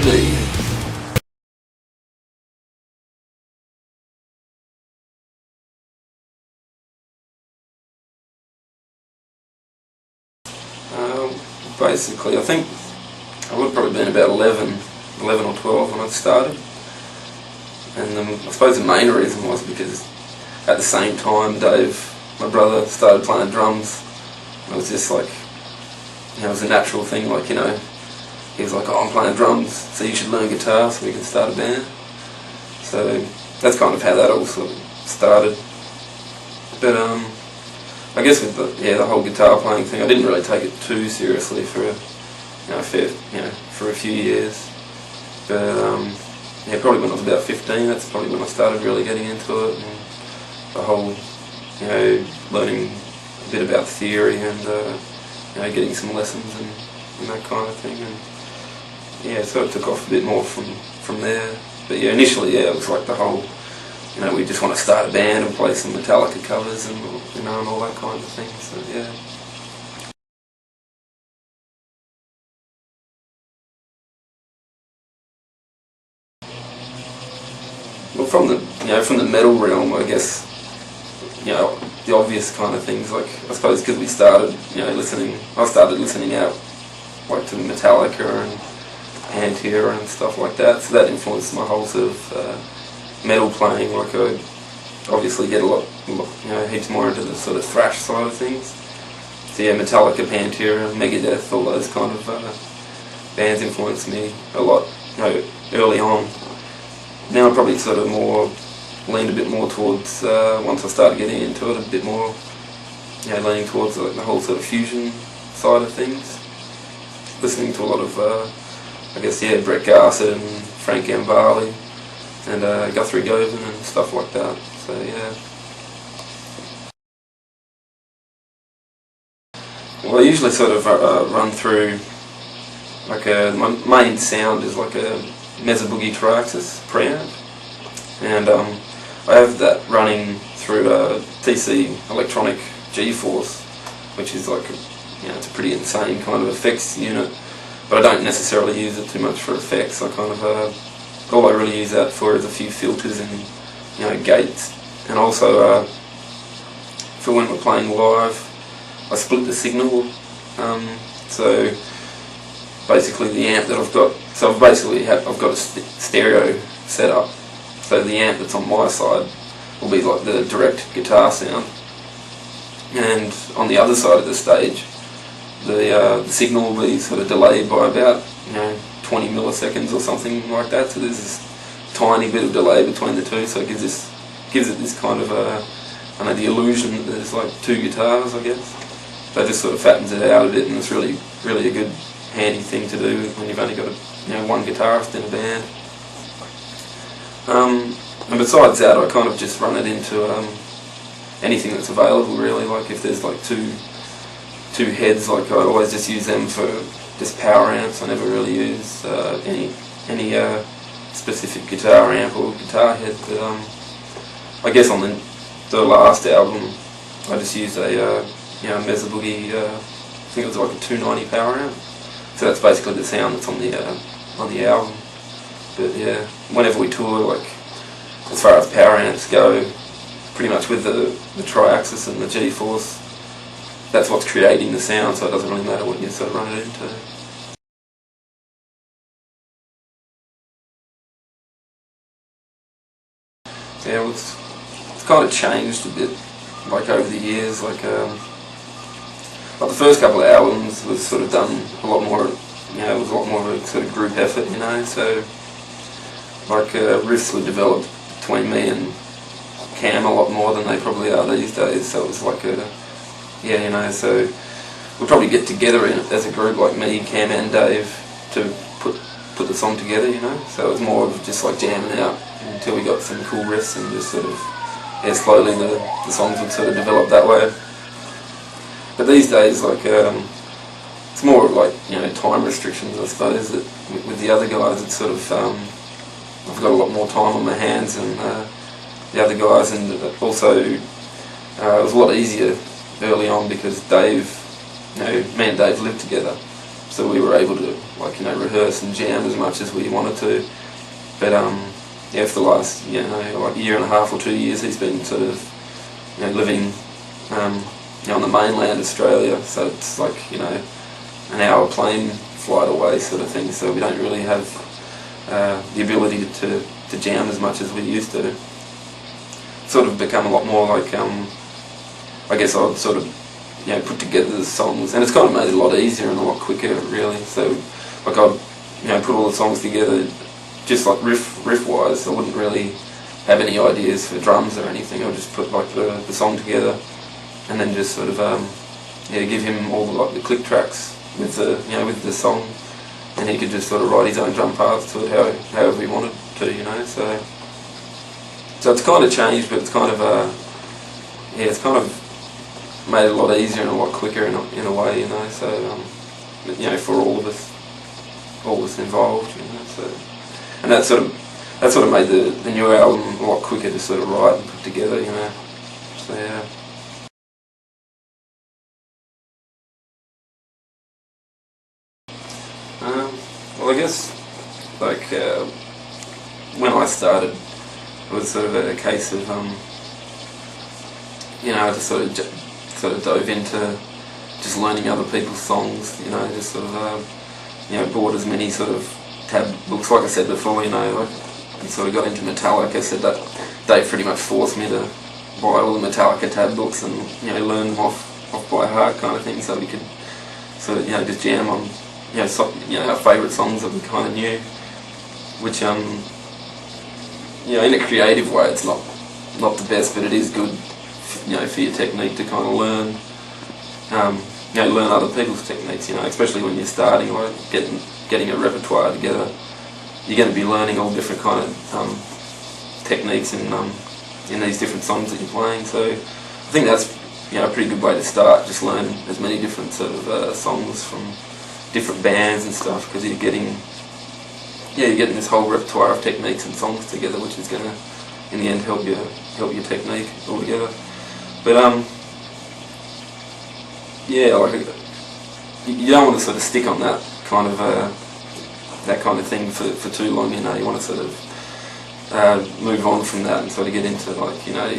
FPE-TV. Basically, I think I would have probably been about 11 or 12 when I started, and I suppose the main reason was because at the same time Dave, my brother, started playing drums. It was just like, it was a natural thing, like, he was like, oh, I'm playing drums, so you should learn guitar so we can start a band. So that's kind of how that all sort of started. But I guess with the whole guitar playing thing, I didn't really take it too seriously for for a few years. But probably when I was about 15, that's probably when I started really getting into it, and the whole learning a bit about theory and getting some lessons and that kind of thing. And it sort of took off a bit more from there. But initially, it was like the whole, we just want to start a band and play some Metallica covers and and all that kind of thing. So yeah. Well, from the metal realm, I guess, the obvious kind of things, like, I suppose because we started, I started listening out like to Metallica and Pantera and stuff like that. So that influenced my whole sort of metal playing. Like, I obviously get a lot, heaps more into the sort of thrash side of things. So Metallica, Pantera, Megadeth, all those kind of bands influenced me a lot, early on. Now I probably sort of leaned a bit more towards, once I started getting into it, a bit more, leaning towards like the whole sort of fusion side of things. Listening to a lot of, Brett Garsett and Frank Gambale and Guthrie Govan and stuff like that. So yeah. Well, I usually sort of run through, like, my main sound is like a Mesa Boogie Triaxis preamp, and I have that running through a TC Electronic G-Force, which is like it's a pretty insane kind of effects unit, but I don't necessarily use it too much for effects. I kind of all I really use that for is a few filters and gates, and also for when we're playing live, I split the signal. So basically the amp that I've got, I've got a stereo setup. So the amp that's on my side will be like the direct guitar sound, and on the other side of the stage, the signal will be sort of delayed by about 20 milliseconds or something like that. So there's this tiny bit of delay between the two, so it gives it this kind of the illusion that there's like two guitars, I guess. That just sort of fattens it out a bit, and it's really a good handy thing to do when you've only got one guitarist in a band. And besides that, I kind of just run it into anything that's available, really. Like if there's like two heads, like I always just use them for just power amps. I never really use any specific guitar amp or guitar head. But I guess on the last album, I just used a Mesa Boogie, I think it was like a 290 power amp. So that's basically the sound that's on the album. But yeah, whenever we tour, like, as far as power amps go, pretty much with the Triaxis and the G-Force, that's what's creating the sound, so it doesn't really matter what you sort of run it into. Yeah, well, it's kind of changed a bit, like, over the years. Like the first couple of albums was sort of done a lot more, it was a lot more of a sort of group effort, so like riffs were developed between me and Cam a lot more than they probably are these days. So it was like so we'll probably get together as a group, like me, Cam and Dave, to put the song together, So it was more of just like jamming out until we got some cool riffs, and just sort of slowly the songs would sort of develop that way. But these days, like, it's more of like, time restrictions, I suppose, that with the other guys, it's sort of, I've got a lot more time on my hands than the other guys, and also it was a lot easier early on because Dave, me and Dave lived together, so we were able to, like, you know, rehearse and jam as much as we wanted to. But yeah, for the last, you know, like year and a half or 2 years, he's been sort of, you know, living you know, on the mainland Australia, so it's like, you know, an hour plane flight away sort of thing, so we don't really have the ability to jam as much as we used to. Sort of become a lot more like, I guess I'd sort of, you know, put together the songs, and it's kind of made it a lot easier and a lot quicker, really. So, like, I'd, you know, put all the songs together, just like riff wise. I wouldn't really have any ideas for drums or anything. I'd just put like the song together, and then just sort of yeah, give him all the, like, the click tracks with the, you know, with the song, and he could just sort of write his own drum parts to it however he wanted to, you know. So it's kind of changed, but it's kind of yeah, it's kind of made it a lot easier and a lot quicker in a way, you know. So you know, for all of us involved, you know. So, and that sort of made the new album a lot quicker to sort of write and put together, you know. So yeah. Well, I guess, like, when I started, it was sort of a case of, you know, I just sort of dove into just learning other people's songs, you know, just sort of, you know, bought as many sort of tab books, like I said before, you know, like, I sort of got into Metallica, so that they pretty much forced me to buy all the Metallica tab books and, you know, learn them off by heart kind of thing, so we could sort of, you know, just jam on, you know, our favourite songs that we kind of knew, which, you know, in a creative way, it's not the best, but it is good, you know, for your technique to kind of learn, you know, learn other people's techniques, you know, especially when you're starting, or getting a repertoire together. You're going to be learning all different kind of techniques in these different songs that you're playing. So I think that's, you know, a pretty good way to start. Just learn as many different sort of songs from different bands and stuff, because you're getting this whole repertoire of techniques and songs together, which is going to, in the end, help your technique altogether. But yeah, like, you don't want to sort of stick on that kind of thing for too long, you know. You want to sort of move on from that and sort of get into, like, you know,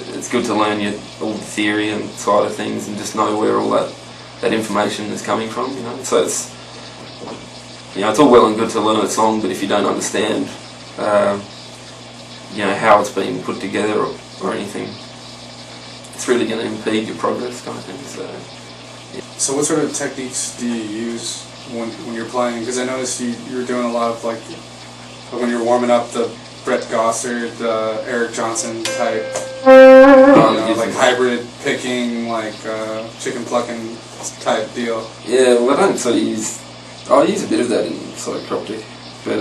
it's good to learn all the theory and side of things and just know where all that information is coming from, you know. So it's, you know, it's all well and good to learn a song, but if you don't understand, you know, how it's being put together or anything, it's really going to impede your progress, kind of thing. So, yeah. So what sort of techniques do you use when you're playing? Because I noticed you were doing a lot of, like when you're warming up, the Brett Gossard, Eric Johnson type, like hybrid picking, like chicken plucking type deal. Yeah, well, I don't sort of I use a bit of that in Psycroptic, but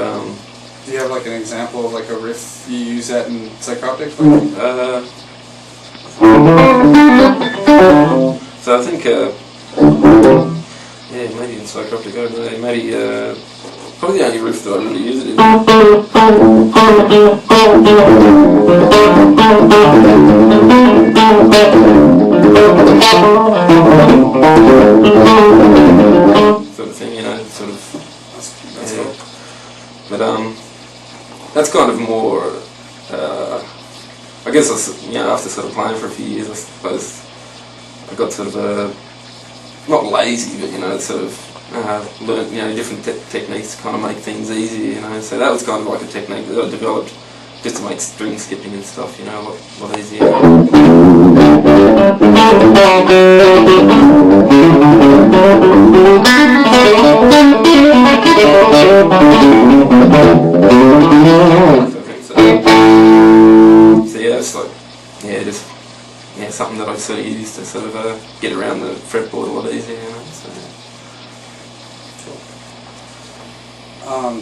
do you have like an example of like a riff you use that in Psycroptic? So I think, yeah, maybe in Psycroptic, I don't know, maybe, probably the only riff that I really use it in. Sort of thing, you know, sort of, that's cool. But that's kind of more, I guess, you know, after sort of playing for a few years, I suppose I got sort of not lazy, but, you know, sort of learned, you know, different techniques to kind of make things easier, you know. So that was kind of like a technique that I developed just to make string skipping and stuff, you know, a lot easier. So yeah, it's like, yeah, just, yeah, something that I sort of use to sort of get around the fretboard a lot easier, you know. So.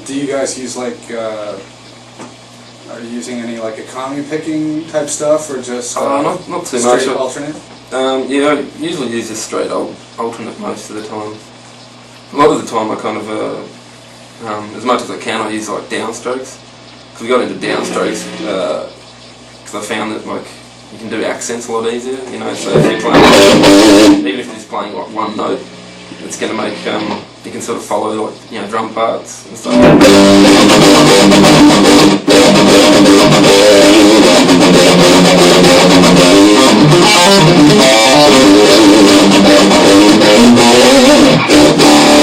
Do you guys use like, are you using any like economy picking type stuff, or just not too straight much. Alternate? Yeah, I usually use a straight alternate most of the time. A lot of the time I kind of, as much as I can, I use like downstrokes. Because we got into downstrokes, because I found that, like, you can do accents a lot easier, you know. So if you're playing, even if you're just playing like one note, it's going to make you can sort of follow like drum parts and stuff.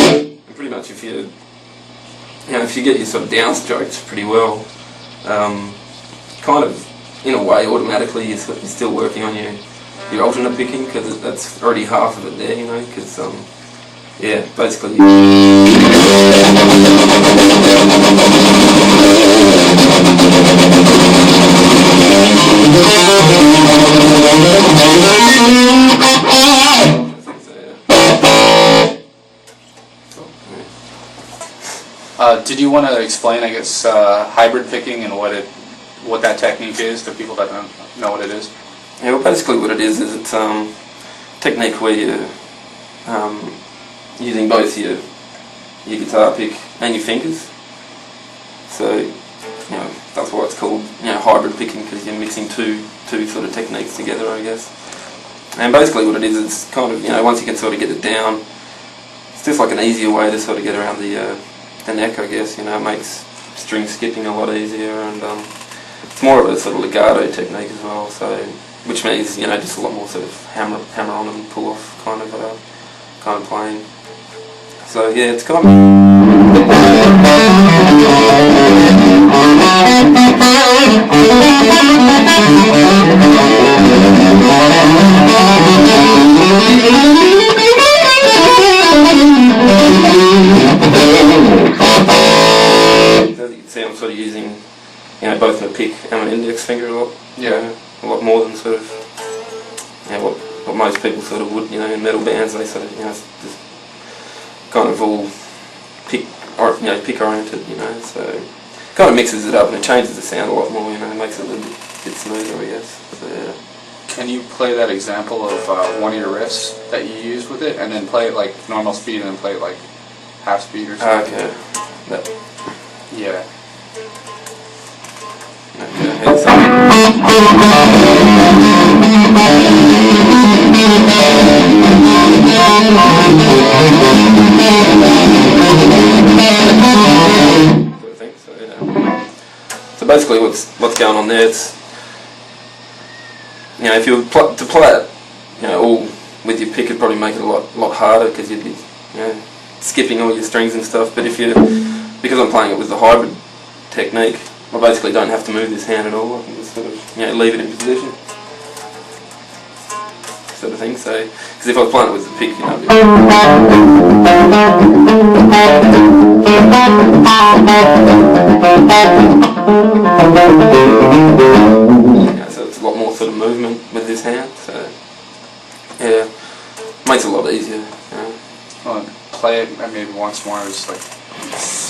And pretty much if you get your sort of downstrokes pretty well, kind of in a way automatically you're still working on your alternate picking, because that's already half of it there, because yeah, basically. Did you want to explain, I guess, hybrid picking and what that technique is to people that don't know what it is? Yeah, well, basically what it is it's technique where you're using both your guitar pick and your fingers. So that's why it's called hybrid picking, because you're mixing two sort of techniques together, I guess. And basically what it is, it's kind of once you can sort of get it down, it's just like an easier way to sort of get around the neck, I guess. It makes string skipping a lot easier, and it's more of a sort of legato technique as well. So, which means just a lot more sort of hammer on and pull off kind of playing. So yeah, it's kind of. I'm sort of using, both my pick and my index finger a lot. Yeah. A lot more than sort of, what most people sort of would. In metal bands, they sort of, just kind of all pick oriented. So kind of mixes it up and it changes the sound a lot more. It makes it a little bit smoother, I guess. So, yeah. Can you play that example of one of your riffs that you use with it, and then play it like normal speed, and then play it like half speed or something? Okay. Yeah. So basically, what's going on there? It's if you were to play it, all with your pick, it'd probably make it a lot harder, because you'd be skipping all your strings and stuff. But because I'm playing it with the hybrid technique, I basically don't have to move this hand at all. I can just sort of leave it in position, sort of thing. So, because if I was playing it with the pick, so it's a lot more sort of movement with this hand. So yeah, makes it a lot easier. Well, play it maybe once more, just like a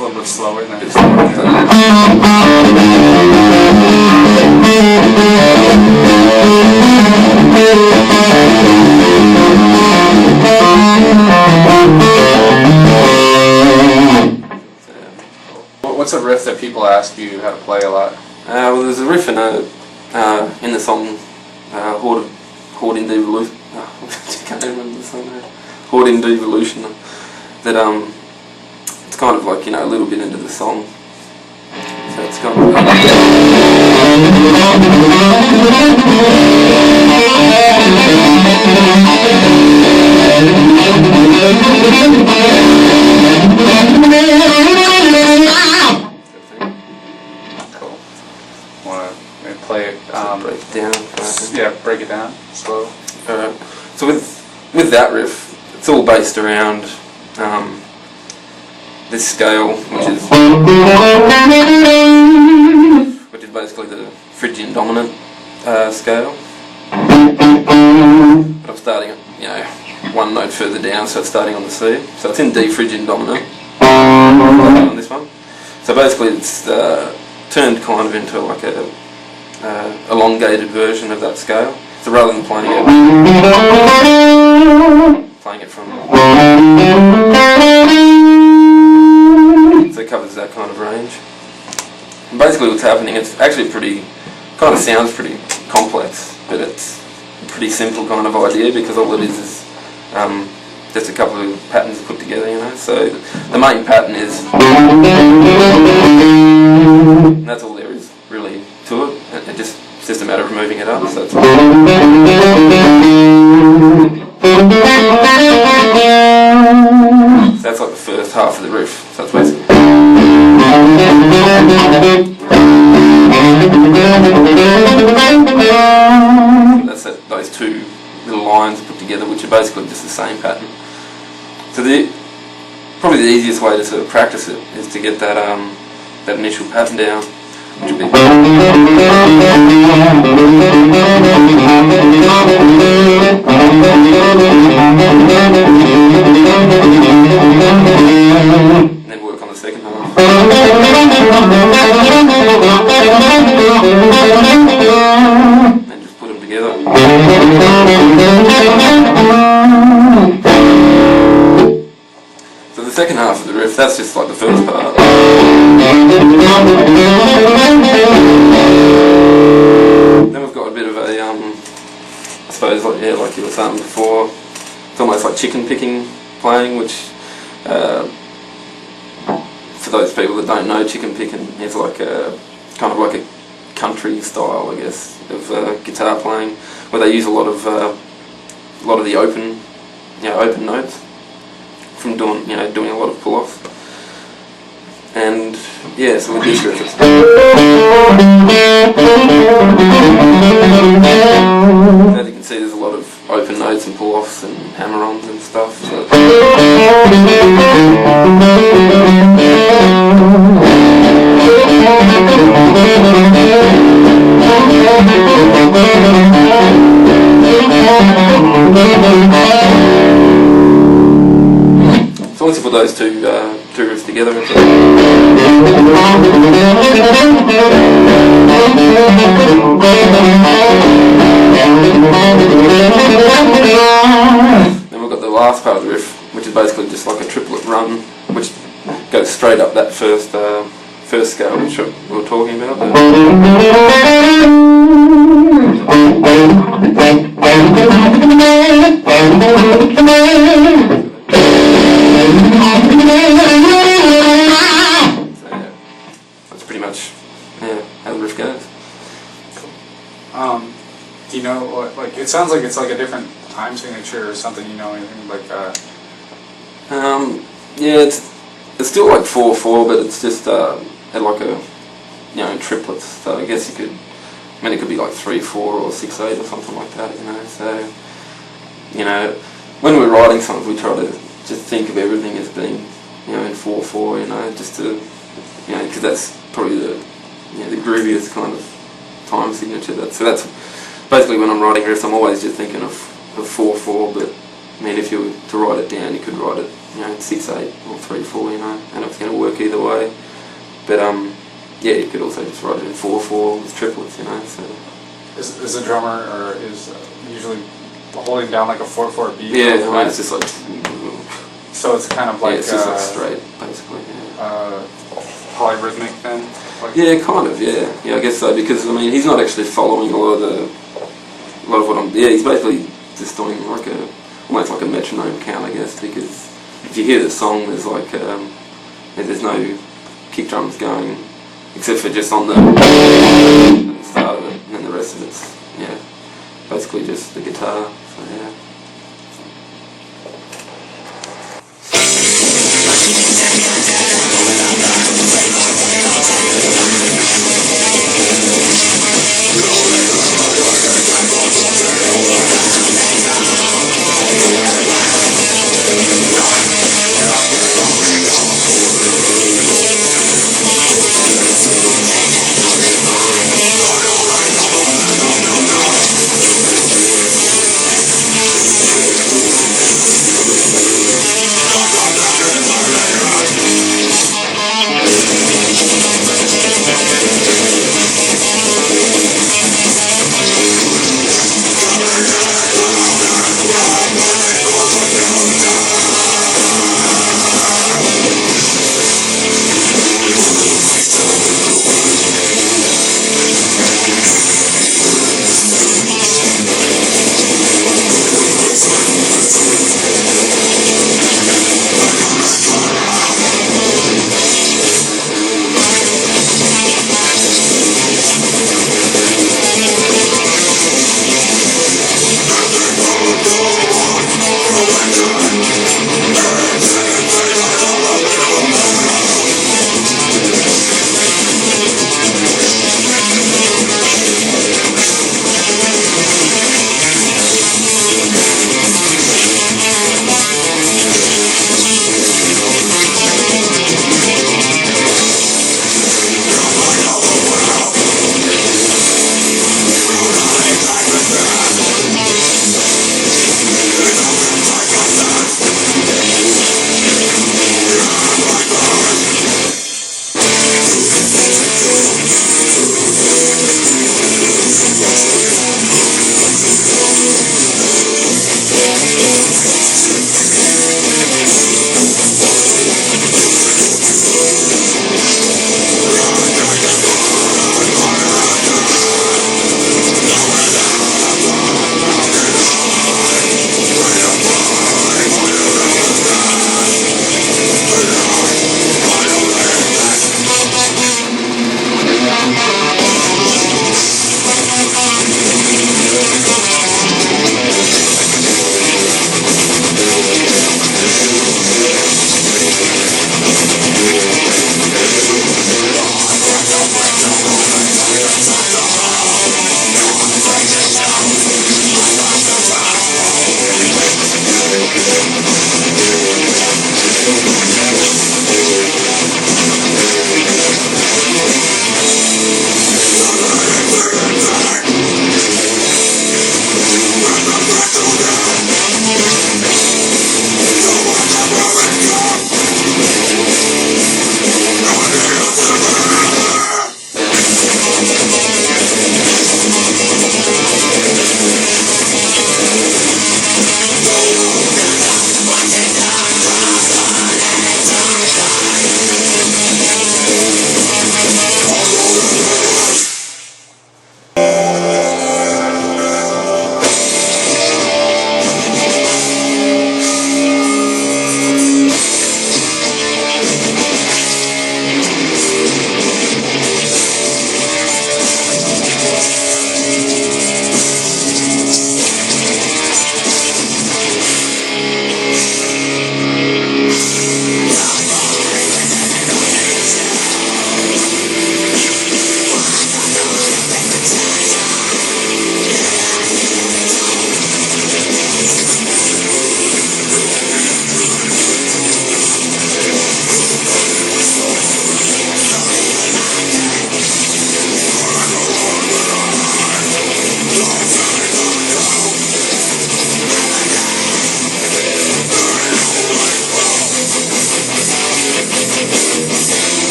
little bit slower than that. What's a riff that people ask you how to play a lot? Well, there's a riff in the song Horde in Devolution. I can't remember the song now. Horde in Devolution. That it's kind of like a little bit into the song. So it's kind of. Cool. Want to play it? Break it down. Yeah, break it down. Slow. Alright. So with that riff, it's all based around this scale, which is basically the Phrygian dominant scale. But I'm starting one note further down, so it's starting on the C. So it's in D Phrygian dominant on this one. So basically it's turned kind of into like a elongated version of that scale. So rather than playing it from, so it covers that kind of range. And basically what's happening, it's actually kind of sounds pretty complex, but it's a pretty simple kind of idea, because all it is just a couple of patterns put together, you know. So the main pattern is, and that's all there is really to it. It's just a matter of moving it up. So it's that's like the first half of the riff. So it's basically. That's those two little lines put together, which are basically just the same pattern. So probably the easiest way to sort of practice it is to get that that initial pattern down, which will be. And then work on the second half. And just put them together. So the second half of the riff, that's just like the first part. Then we've got a bit of a, I suppose, like you were saying before, it's almost like chicken picking playing, which for those people that don't know, chicken picking is like a kind of like a country style, I guess, of guitar playing, where they use a lot of the open notes from doing a lot of pull-offs. And yeah, so with this riff, as you can see, there's a lot of open notes and pull-offs and hammer-ons and stuff. So so once you put those two riffs together, then we've got the last part of the riff, which is basically just like a triplet run, which goes straight up that first scale which we were talking about. That's pretty much how the riff goes. Do you know what, like, it sounds like it's like a different time signature or something, you know, anything like that? Yeah, it's still like 4/4, but it's just at like a, triplets. So I guess it could be like 3/4 or 6/8 or something like that, you know. So, when we're writing songs, we try to just think of everything as being, in 4/4, just to, because that's probably the grooviest kind of time signature. So that's basically when I'm writing riffs, I'm always just thinking of 4/4, but I mean, if you were to write it down, you could write it, 6/8 or 3/4, and it's going to work either way. But you could also just write it in 4/4 with triplets, So Is a drummer or is usually holding down like a 4/4 beat? Yeah, I mean, it's just like. So it's kind of like it's just like straight, basically. Polyrhythmic then. Yeah, kind of. Yeah, I guess so, because I mean, he's not actually following a lot of what I'm. Yeah, he's basically just doing like almost like a metronome count, I guess, because if you hear the song, there's like there's no kick drums going, except for just on the start of it, and then the rest of it's basically just the guitar. So yeah.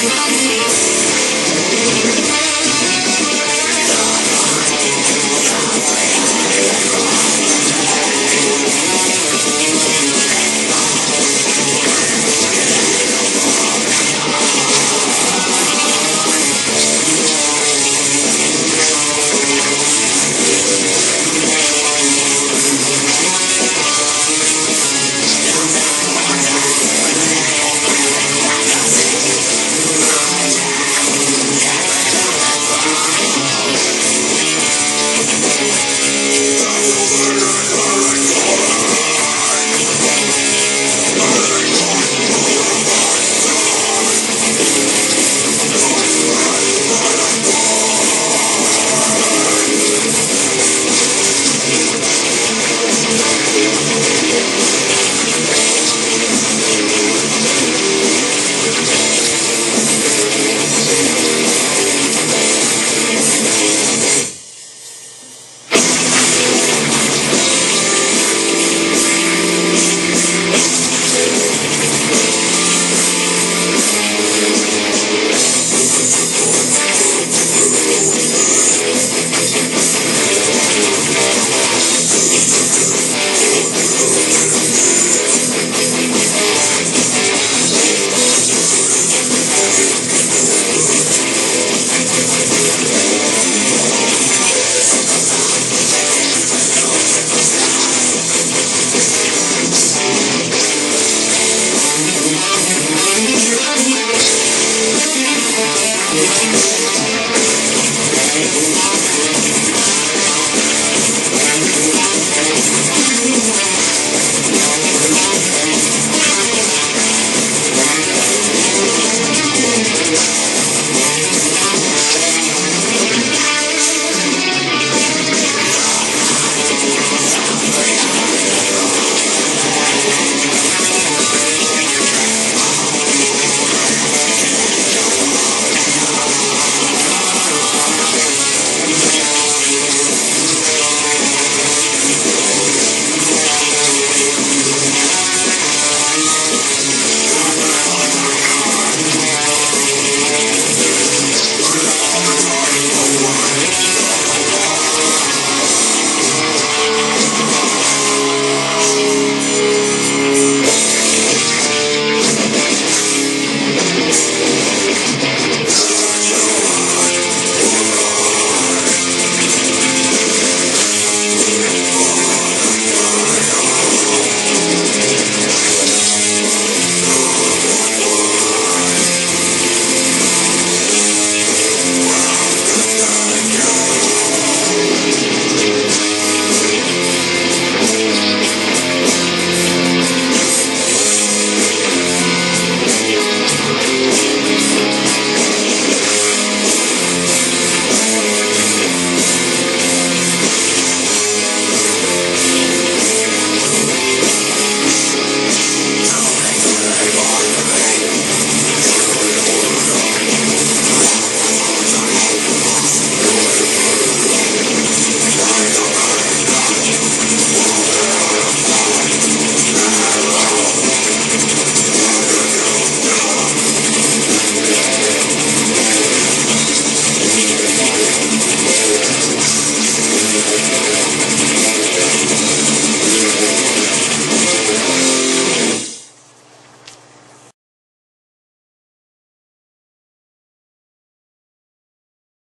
Thank you.